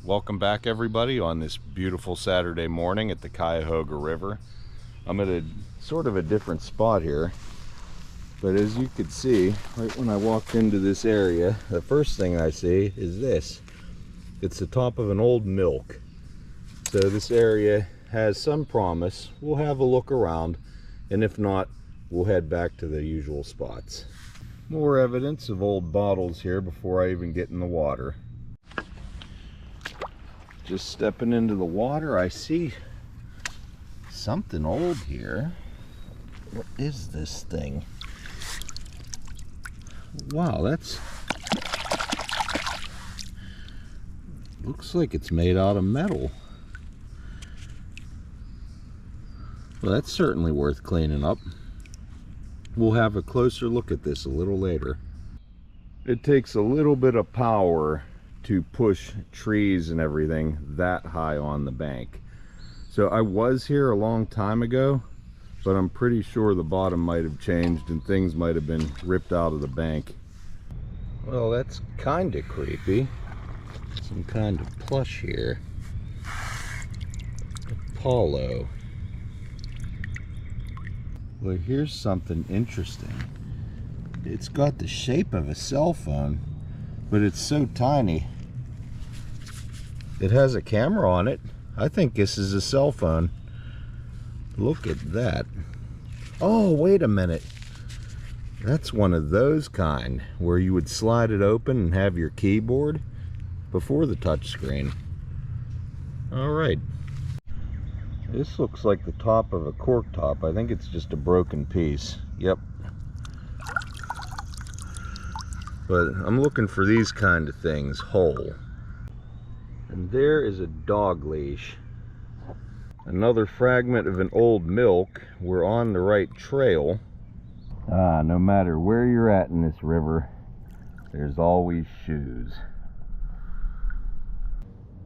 Welcome back everybody on this beautiful Saturday morning at the Cuyahoga River. I'm at a sort of a different spot here, but as you could see, right when I walked into this area, the first thing I see is this. It's the top of an old milk. So this area has some promise. We'll have a look around, and if not, we'll head back to the usual spots. More evidence of old bottles here before I even get in the water. Just stepping into the water, I see something old here. What is this thing? Wow, that's... looks like it's made out of metal. Well, that's certainly worth cleaning up. We'll have a closer look at this a little later. It takes a little bit of power to push trees and everything that high on the bank. So I was here a long time ago, but I'm pretty sure the bottom might have changed and things might have been ripped out of the bank. Well, that's kind of creepy. Some kind of plush here. Apollo. Well, here's something interesting. It's got the shape of a cell phone, but it's so tiny. It has a camera on it. I think this is a cell phone. Look at that. Oh, wait a minute. That's one of those kind where you would slide it open and have your keyboard before the touch screen. All right. This looks like the top of a cork top. I think it's just a broken piece. Yep. But I'm looking for these kind of things whole. And there is a dog leash. Another fragment of an old milk. We're on the right trail. No matter where you're at in this river, there's always shoes.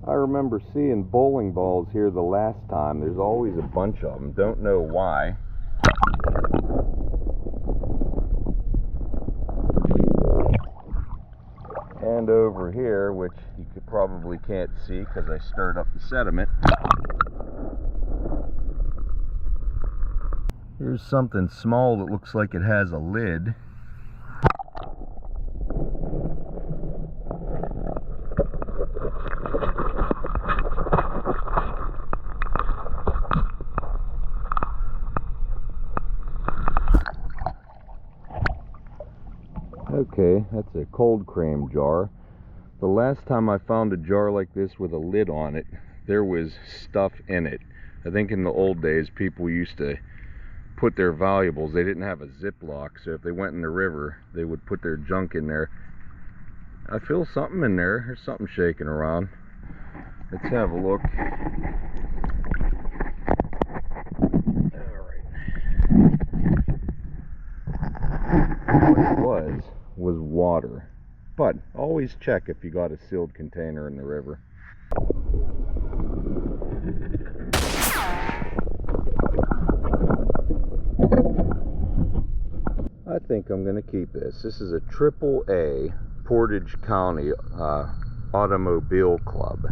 I remember seeing bowling balls here the last time. There's always a bunch of them. Don't know why. And over here, which you probably can't see because I stirred up the sediment. Here's something small that looks like it has a lid. Okay, that's a cold cream jar. The last time I found a jar like this with a lid on it, there was stuff in it. I think in the old days people used to put their valuables. They didn't have a Ziploc, so if they went in the river, they would put their junk in there. I feel something in there. There's something shaking around. Let's have a look. What it was water. But always check if you got a sealed container in the river. I think I'm going to keep this. This is a AAA Portage County Automobile Club.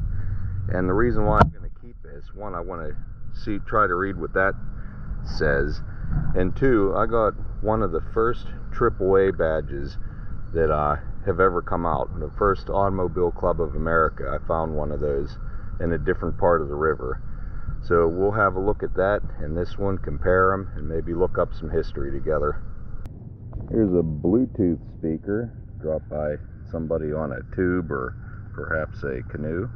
And the reason why I'm going to keep this, one, I want to try to read what that says. And two, I got one of the first AAA badges that have ever come out. The first Automobile Club of America. I found one of those in a different part of the river. So we'll have a look at that and this one, compare them, and maybe look up some history together. Here's a Bluetooth speaker dropped by somebody on a tube or perhaps a canoe.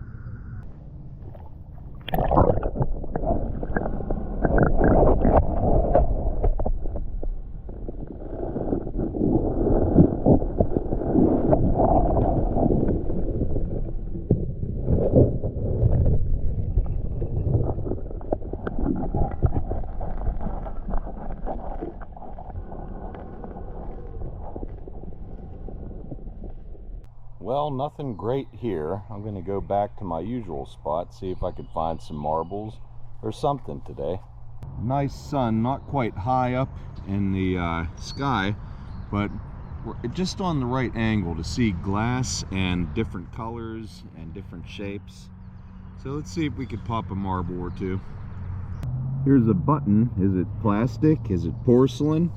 Well, nothing great here. I'm going to go back to my usual spot, see if I could find some marbles or something today. Nice sun, not quite high up in the sky, but we're just on the right angle to see glass and different colors and different shapes. So let's see if we could pop a marble or two. Here's a button. Is it plastic? Is it porcelain?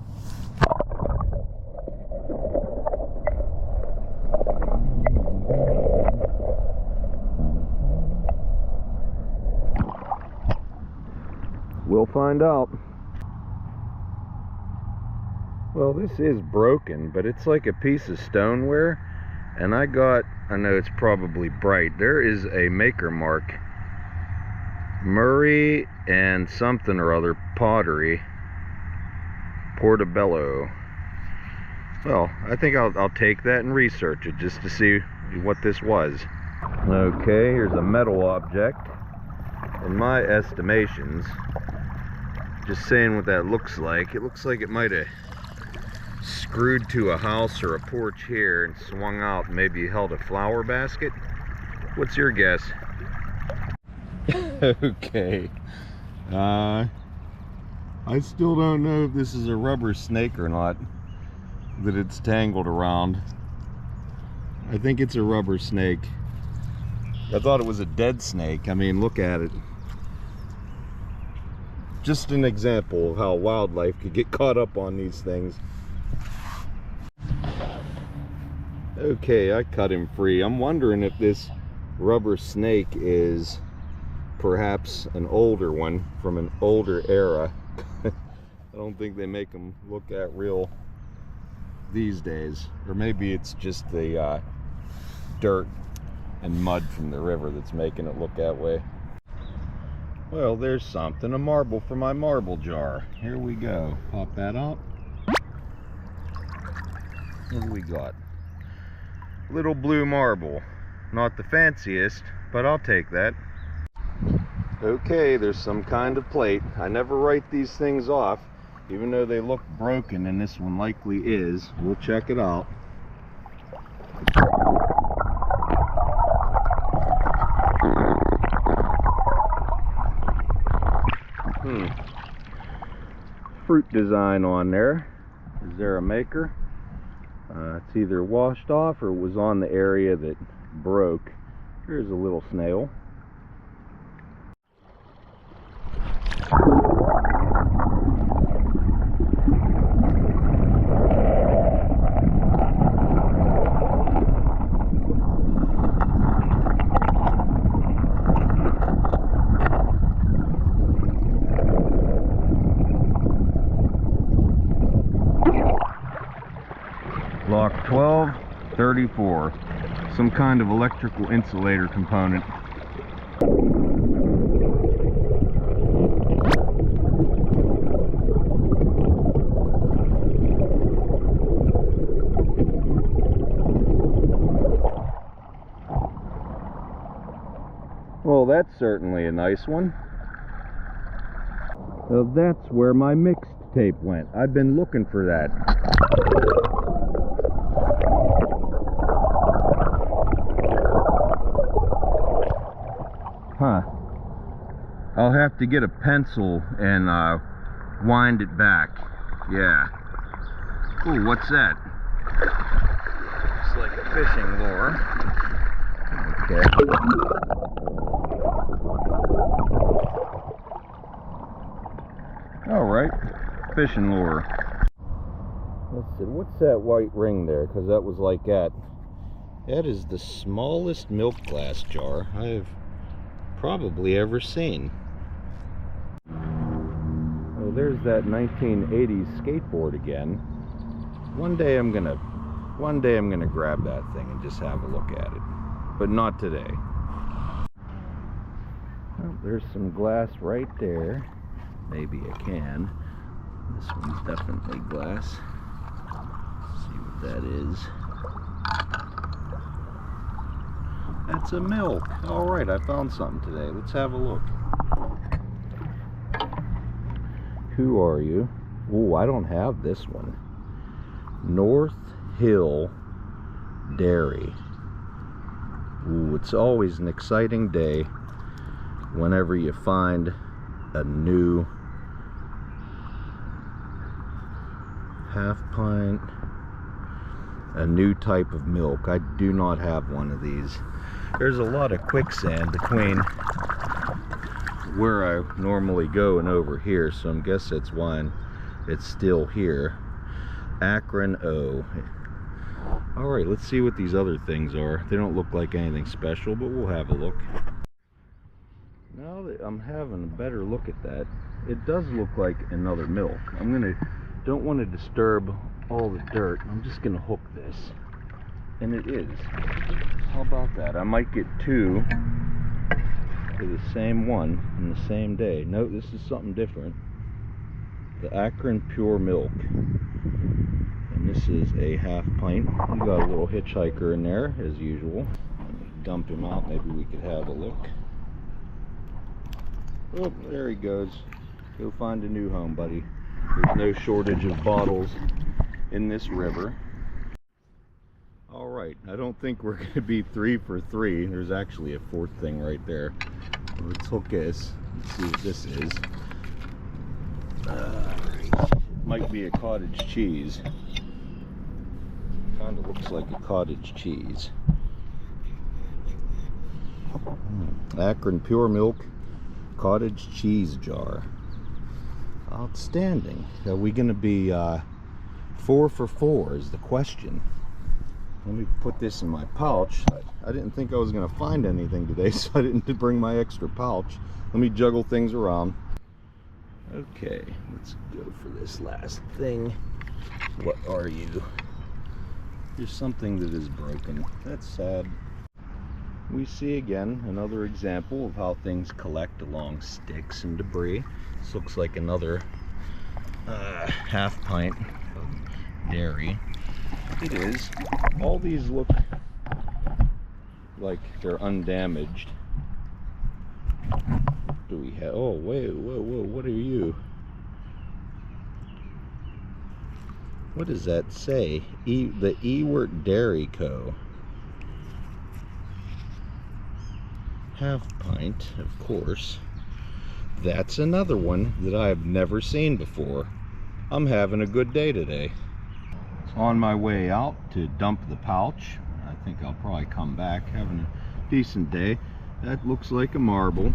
We'll find out. Well, this is broken, but it's like a piece of stoneware. And I know it's probably bright. There is a maker mark. Murray and something or other pottery. Portobello. Well, I think I'll take that and research it just to see what this was. Okay, here's a metal object. In my estimations, just saying what that looks like, it looks like it might have screwed to a house or a porch here and swung out and maybe held a flower basket. What's your guess? Okay. I still don't know if this is a rubber snake or not that it's tangled around. I think it's a rubber snake. I thought it was a dead snake. I mean, look at it. Just an example of how wildlife could get caught up on these things. Okay, I cut him free. I'm wondering if this rubber snake is perhaps an older one from an older era. I don't think they make them look that real these days. Or maybe it's just the dirt and mud from the river that's making it look that way. Well, there's something, a marble for my marble jar. Here we go. Pop that out. What do we got? Little blue marble. Not the fanciest, but I'll take that. Okay, there's some kind of plate. I never write these things off, even though they look broken, and this one likely is. We'll check it out. Fruit design on there. Is there a maker? It's either washed off or was on the area that broke. Here's a little snail. Lock 1234. Some kind of electrical insulator component. Well, that's certainly a nice one. Well, that's where my mixed tape went. I've been looking for that. Huh. I'll have to get a pencil and wind it back. Yeah. Ooh, what's that? Looks like a fishing lure. Okay. Alright. Fishing lure. Let's see, what's that white ring there? Because that was like that. That is the smallest milk glass jar I've probably ever seen. Oh, there's that 1980s skateboard again. One day I'm gonna grab that thing and just have a look at it, but not today. Oh, there's some glass right there. Maybe a can. This one's definitely glass. Let's see what that is. That's a milk. Alright, I found something today. Let's have a look. Who are you? Oh, I don't have this one. North Hill Dairy. Ooh, it's always an exciting day whenever you find a new half pint, a new type of milk. I do not have one of these. There's a lot of quicksand between where I normally go and over here, so I guess that's why it's still here. Akron O. Alright, let's see what these other things are. They don't look like anything special, but we'll have a look. Now that I'm having a better look at that, it does look like another milk. Don't want to disturb all the dirt. I'm just gonna hook this. And it is. How about that? I might get two for the same one in the same day. No, this is something different. The Akron Pure Milk. And this is a half pint. We got a little hitchhiker in there, as usual. Let me dump him out. Maybe we could have a look. Oh, there he goes. Go find a new home, buddy. There's no shortage of bottles in this river. Alright, I don't think we're going to be 3 for 3. There's actually a fourth thing right there. Let's hook this. Let's see what this is. Might be a cottage cheese. Kind of looks like a cottage cheese. Akron Pure Milk cottage cheese jar. Outstanding. Are we going to be 4 for 4 is the question. Let me put this in my pouch. I didn't think I was going to find anything today, so I didn't bring my extra pouch. Let me juggle things around. Okay, let's go for this last thing. What are you? There's something that is broken. That's sad. We see again another example of how things collect along sticks and debris. This looks like another half pint of dairy. It is. All these look like they're undamaged. What do we have? Oh, wait, whoa, what are you? What does that say? The Ewart Dairy Co. Half pint, of course. That's another one that I have never seen before. I'm having a good day today. On my way out to dump the pouch. I think I'll probably come back having a decent day. That looks like a marble.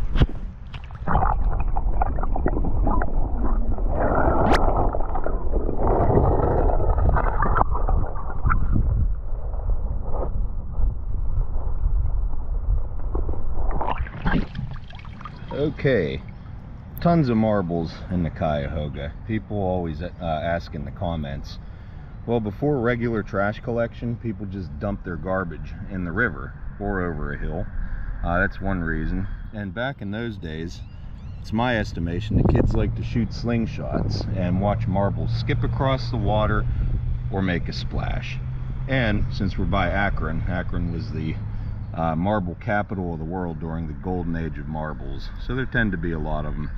Okay, tons of marbles in the Cuyahoga. People always ask in the comments, well, before regular trash collection, people just dump their garbage in the river or over a hill. That's one reason. And back in those days, it's my estimation that kids like to shoot slingshots and watch marbles skip across the water or make a splash. And since we're by Akron, Akron was the marble capital of the world during the golden age of marbles, so there tend to be a lot of them.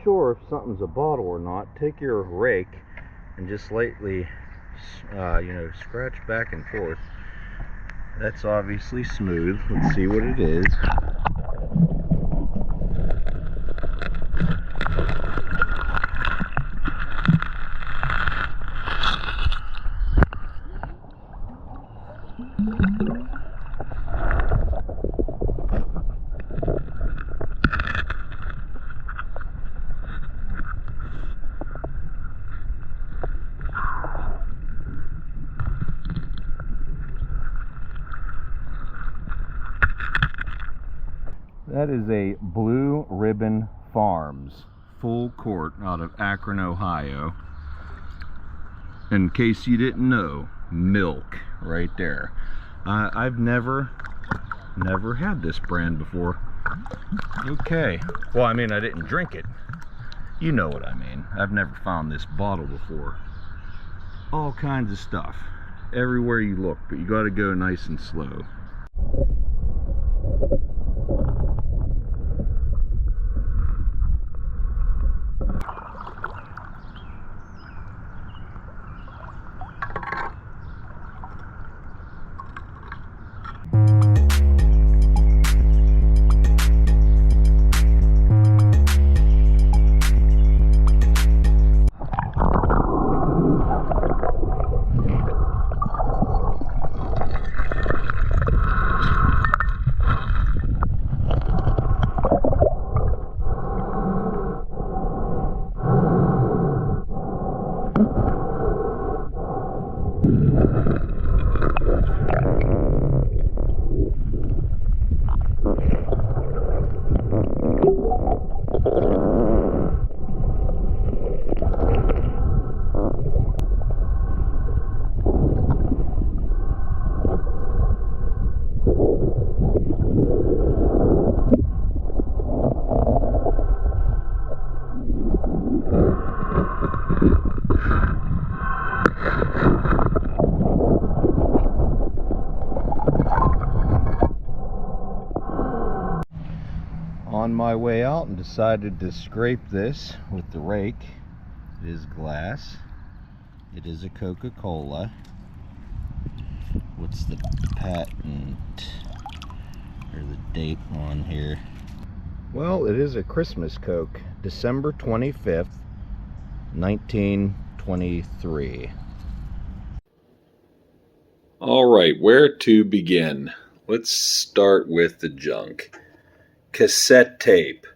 sure if something's a bottle or not, take your rake and just lightly, scratch back and forth. That's obviously smooth. Let's see what it is. That is a Blue Ribbon Farms full quart out of Akron, Ohio. In case you didn't know, milk right there. I've never had this brand before. Okay, well, I mean, I didn't drink it. You know what I mean. I've never found this bottle before. All kinds of stuff everywhere you look, but you got to go nice and slow. On my way out, and decided to scrape this with the rake. It is glass. It is a Coca-Cola. What's the patent or the date on here? Well, it is a Christmas Coke, December 25th, 1923. All right, where to begin? Let's start with the junk. Cassette tape,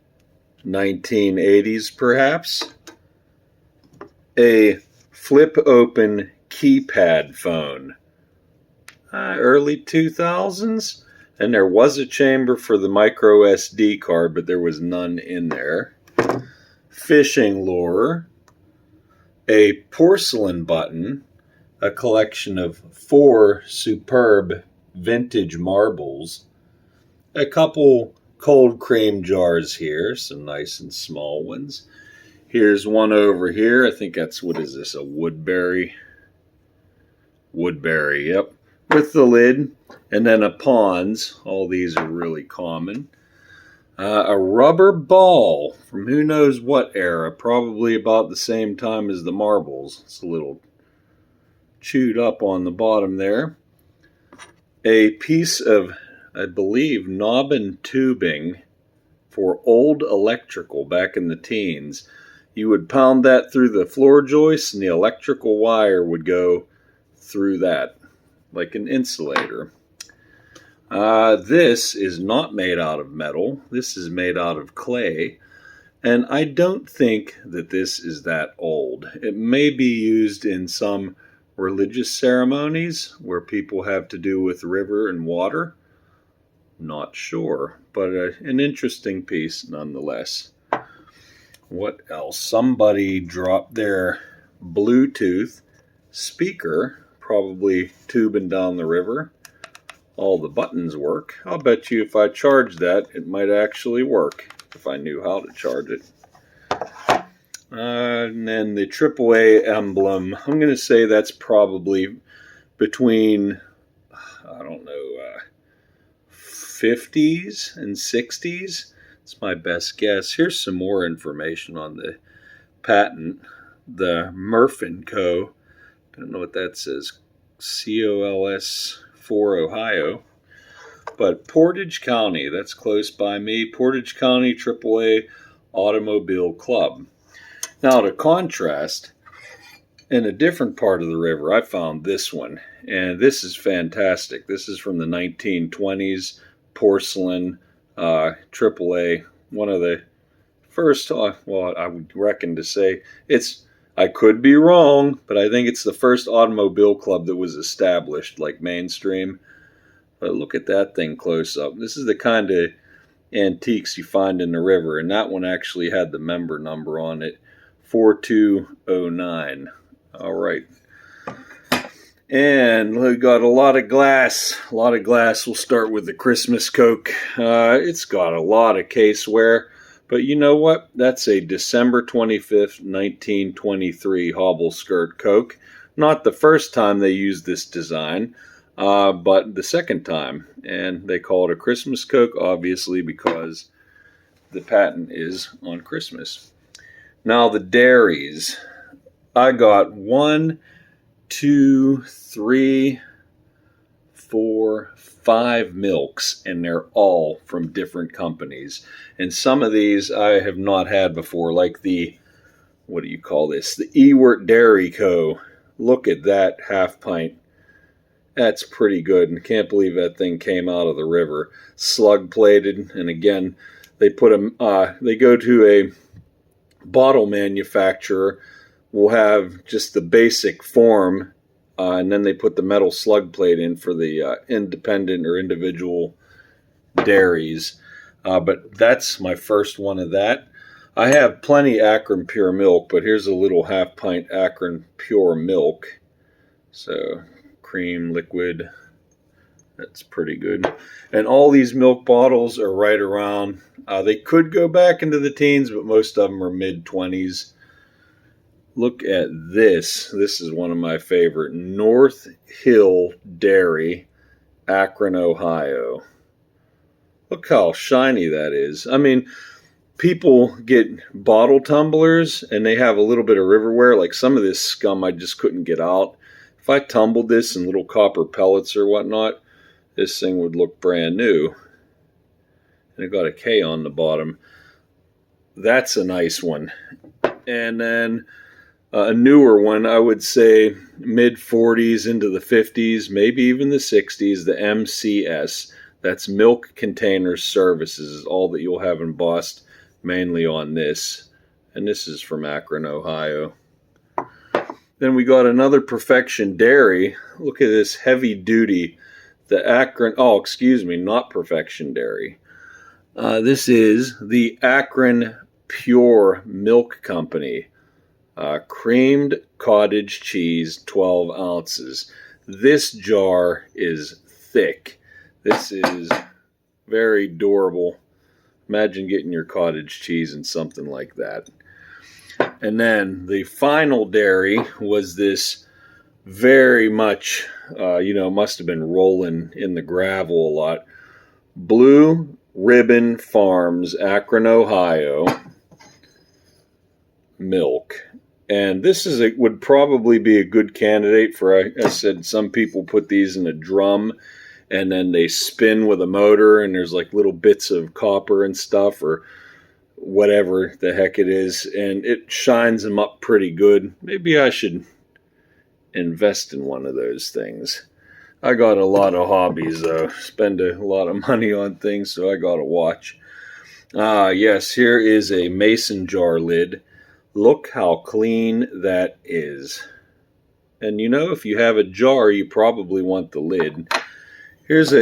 1980s perhaps. A flip open keypad phone, early 2000s. And there was a chamber for the micro SD card, but there was none in there. Fishing lure, a porcelain button, a collection of 4 superb vintage marbles, a couple cold cream jars here, some nice and small ones. Here's one over here. I think that's, what is this, a Woodbury? Woodbury, yep. With the lid. And then a Pond's. All these are really common. A rubber ball from who knows what era. Probably about the same time as the marbles. It's a little chewed up on the bottom there. A piece of, I believe, knobbin tubing for old electrical back in the teens. You would pound that through the floor joists and the electrical wire would go through that like an insulator. This is not made out of metal. This is made out of clay. And I don't think that this is that old. It may be used in some religious ceremonies where people have to do with river and water. Not sure, but an interesting piece nonetheless. What else? Somebody dropped their Bluetooth speaker, probably tubing down the river. All the buttons work. I'll bet you if I charged that, it might actually work if I knew how to charge it. And then the AAA emblem, I'm going to say that's probably between, I don't know, 50s and 60s. It's my best guess. Here's some more information on the patent. The Murph & Co. I don't know what that says. COLS 4 Ohio. But Portage County, that's close by me. Portage County AAA Automobile Club. Now, to contrast, in a different part of the river, I found this one. And this is fantastic. This is from the 1920s. Porcelain AAA. One of the first, well, I would reckon to say I could be wrong, but I think it's the first automobile club that was established, like mainstream. But look at that thing close up. This is the kind of antiques you find in the river, and that one actually had the member number on it, 4209. All right. And we got a lot of glass. A lot of glass. We'll start with the Christmas Coke. It's got a lot of case wear. But you know what? That's a December 25th, 1923 hobble skirt Coke. Not the first time they used this design, but the second time. And they call it a Christmas Coke, obviously, because the patent is on Christmas. Now, the dairies. I got 1, 2, 3, 4, 5 milks, and they're all from different companies. And some of these I have not had before, like the, what do you call this? The Ewart Dairy Co. Look at that half pint. That's pretty good, and I can't believe that thing came out of the river. Slug plated, and again, they put they go to a bottle manufacturer, will have just the basic form, and then they put the metal slug plate in for the independent or individual dairies. But that's my first one of that. I have plenty Akron Pure Milk, but here's a little half pint Akron Pure Milk. So cream, liquid, that's pretty good. And all these milk bottles are right around, they could go back into the teens, but most of them are mid-20s. Look at this. This is one of my favorite. North Hill Dairy, Akron, Ohio. Look how shiny that is. I mean, people get bottle tumblers and they have a little bit of riverware. Like some of this scum I just couldn't get out. If I tumbled this in little copper pellets or whatnot, this thing would look brand new. And it got a K on the bottom. That's a nice one. And then a newer one, I would say mid-40s into the 50s, maybe even the 60s, the MCS. That's Milk Container Services, is all that you'll have embossed mainly on this. And this is from Akron, Ohio. Then we got another Perfection Dairy. Look at this heavy duty. The Akron, oh, excuse me, not Perfection Dairy. This is the Akron Pure Milk Company. Creamed cottage cheese, 12 ounces. This jar is thick. This is very durable. Imagine getting your cottage cheese in something like that. And then the final dairy was this very much, must have been rolling in the gravel a lot. Blue Ribbon Farms, Akron, Ohio. Milk. And this would probably be a good candidate for, I said, some people put these in a drum and then they spin with a motor and there's like little bits of copper and stuff or whatever the heck it is, and it shines them up pretty good. Maybe I should invest in one of those things. I got a lot of hobbies though, spend a lot of money on things, so I got to watch. Yes, here is a mason jar lid. Look how clean that is. And if you have a jar, you probably want the lid. Here's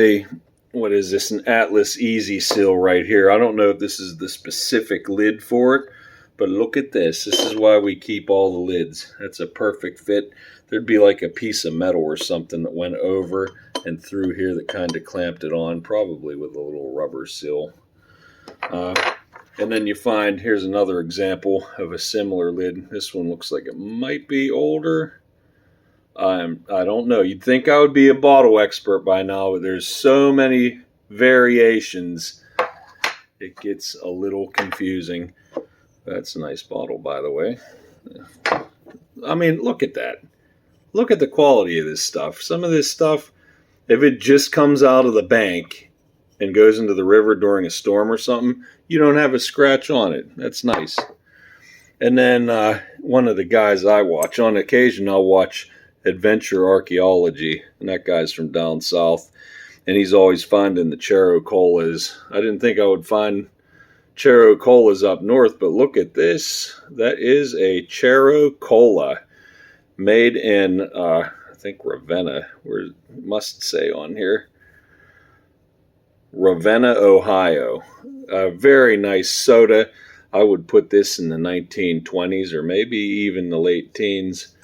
what is this, an Atlas Easy Seal right here. I don't know if this is the specific lid for it, but look at this. This is why we keep all the lids. That's a perfect fit. There'd be like a piece of metal or something that went over and through here that kind of clamped it on, probably with a little rubber seal. And then you find, here's another example of a similar lid. This one looks like it might be older. I don't know. You'd think I would be a bottle expert by now, but there's so many variations it gets a little confusing. That's a nice bottle, by the way. I mean, look at that. Look at the quality of this stuff. Some of this stuff, if it just comes out of the bank and goes into the river during a storm or something, you don't have a scratch on it. That's nice. And then one of the guys I watch, on occasion I'll watch Adventure Archaeology, and that guy's from down south, and he's always finding the Coca-colas. I didn't think I would find Coca-colas up north, but look at this. That is a Coca-cola made in, I think, Ravenna. Where it must say on here, Ravenna, Ohio. A very nice soda. I would put this in the 1920s or maybe even the late teens.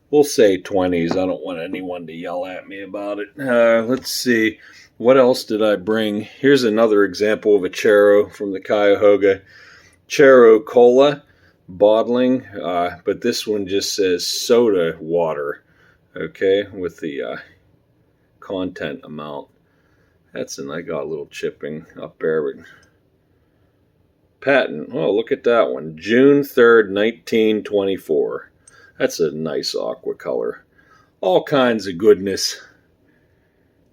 We'll say 20s. I don't want anyone to yell at me about it. Let's see. What else did I bring? Here's another example of a Chero from the Cuyahoga. Coca-cola bottling. But this one just says soda water. Okay, with the content amount. I got a little chipping up there, but patent. Oh, look at that one. June 3rd, 1924. That's a nice aqua color. All kinds of goodness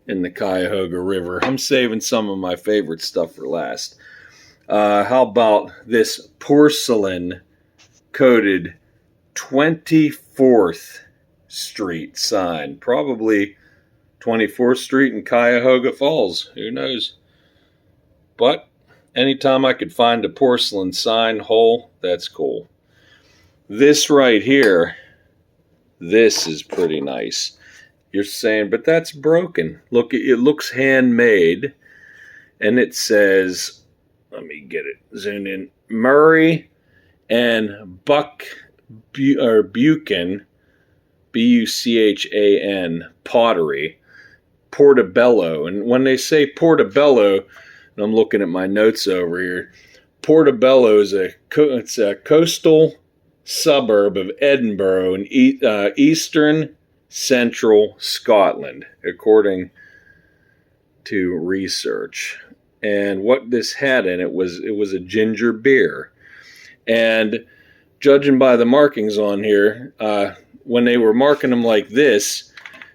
in the Cuyahoga River. I'm saving some of my favorite stuff for last. How about this porcelain coated 24th Street sign? Probably 24th Street in Cuyahoga Falls. Who knows? But anytime I could find a porcelain sign hole, that's cool. This right here, this is pretty nice. You're saying, but that's broken. Look, it looks handmade, and it says, let me get it zoomed in, Murray and Buchan, B-U-C-H-A-N, pottery, Portobello. And when they say Portobello, and I'm looking at my notes over here, Portobello is it's a coastal suburb of Edinburgh in eastern central Scotland, according to research. And what this had in it was a ginger beer. And judging by the markings on here, when they were marking them like this,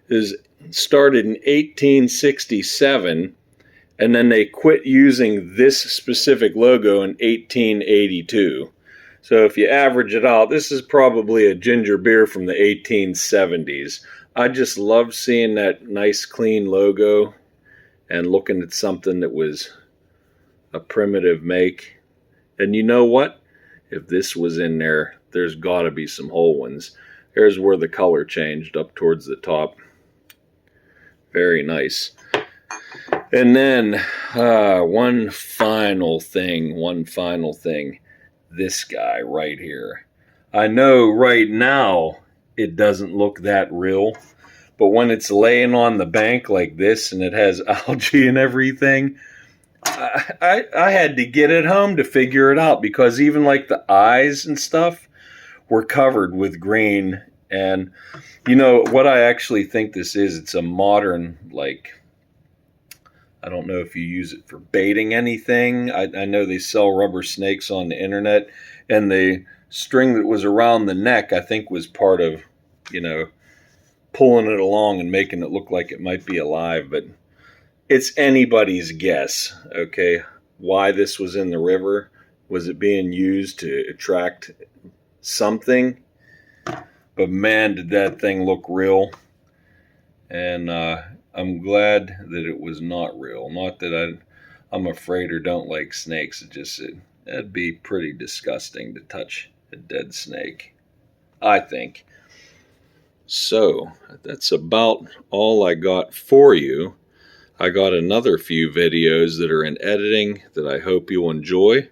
is started in 1867, and then they quit using this specific logo in 1882. So if you average it out, this is probably a ginger beer from the 1870s. I just love seeing that nice clean logo and looking at something that was a primitive make. And you know what? If this was in there, there's got to be some whole ones. Here's where the color changed up towards the top. Very nice. And then one final thing. This guy right here. I know right now it doesn't look that real, but when it's laying on the bank like this and it has algae and everything, I had to get it home to figure it out, because even like the eyes and stuff were covered with green. And you know what I actually think this is? It's a modern, like, I don't know if you use it for baiting anything. I know they sell rubber snakes on the internet, and the string that was around the neck, I think, was part of, pulling it along and making it look like it might be alive. But it's anybody's guess, okay, why this was in the river. Was it being used to attract something? But man, did that thing look real. And I'm glad that it was not real. Not that I'm afraid or don't like snakes. That'd be pretty disgusting to touch a dead snake, I think. So that's about all I got for you. I got another few videos that are in editing that I hope you'll enjoy.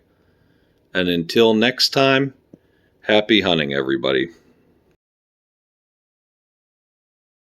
And until next time, happy hunting, everybody.